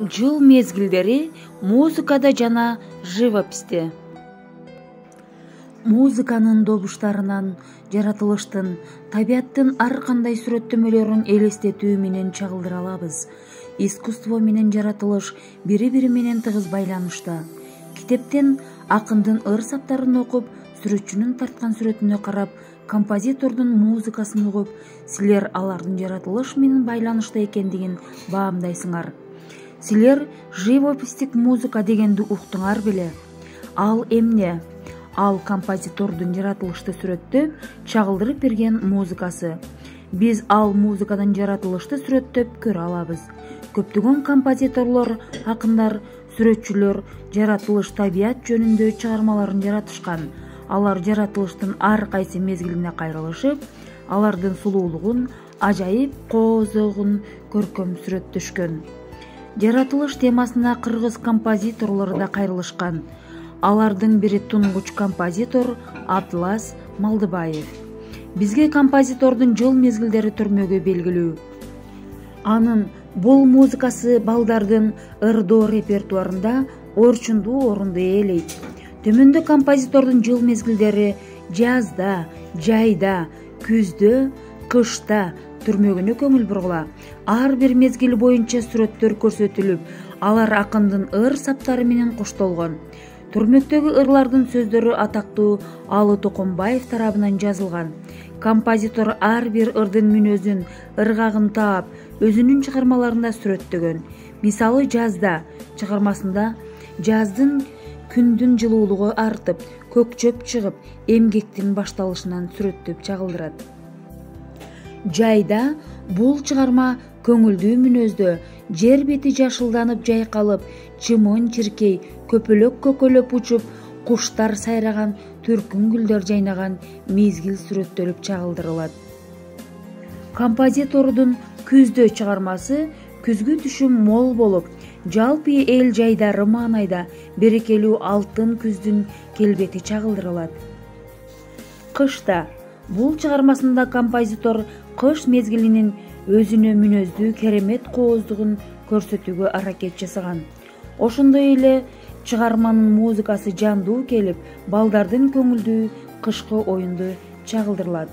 Жыл мезгилдери музыкада жана живописте. Музыканын добуштарынан жаратылыштын, табияттын ар кандай сүрөттөмөлөрүн элестетүү менен чагылдыра алабыз. Искусство менен жаратылыш бири-бири менен тыгыз байланышта. Китептен акындын ыр саптарын окуп, сүрөтчүнүн тарткан сүрөтүнө карап, композитордун музыкасын угуп, силер алардын жаратылыш менен байланышта экендигин баамдайсыңар. Силер живопистик музыка дегенди уктуңар беле? Ал эмне? Ал композитордун жаратылышты сүрөттөп, чагылдырып берген музыкасы. Биз ал музыкадан жаратылышты сүрөттөп көрө алабыз. Көптөгөн композиторлор, акындар, сүрөтчүлөр жаратылыш, табият жөнүндө чыгармаларын жаратышкан. Алар жаратылыштын ар кайсы мезгилине кайрылышып, алардын сулуулугун, ажайып коозогун көркөм сүрөттөшкөн. Жаратылыш темасына кыргыз композиторлору да кайрылышкан. Алардын бири тунгуч композитор Абдылас Малдыбаев. Бизге композитордун жыл мезгилдери түрмөгү белгилүү. Анын бул музыкасы балдардын ырдоо репертуарында орчундуу орунду ээлейт. Төмөндө композитордун жыл мезгилдери жазда, жайда, күздө, кышта түрмөгүнө көңүл бургула. Ар бир мезгил боюнча сүрөттөр көрсөтүлүп, алар акындын ыр саптары менен коштолгон. Түрмөктөгү ырлардын сөздөрү атактуу Алы Токонбаев тарабынан жазылган. Композитор ар бир ырдын мүнөзүн, ыргагын таап, өзүнүн чыгармаларында сүрөттөгөн. Мисалы жазда чыгармасында жаздын күндүн жылуулугу артып, көк чөп чыгып, эмгектин башталышынан сүрөттөп чагылдырат. Жайда бул чыгарма көңүлдүү мүнөздө, жер бети жашылданып жайкалып, чымын-чиркей, көпөлөк көкөлөп учуп, куштар сайраган, түркүн гүлдөр жайнаган мезгил сүрөттөлүп чагылдырылат. Композитордун күздө чыгармасы күзгү түшүм мол болуп, жалпы эл жайдары маанайда берекелүү алтын күздүн келбети чагылдырылат. Кышта бул чыгармасында композитор кыш мезгилинин өзүнө мүнөздүү керемет кооздугун көрсөтүүгө аракет жасаган. Ошондой эле чыгарманын музыкасы жандуу келип, балдардын көңүлдүү кышкы оюнду чагылдырылат.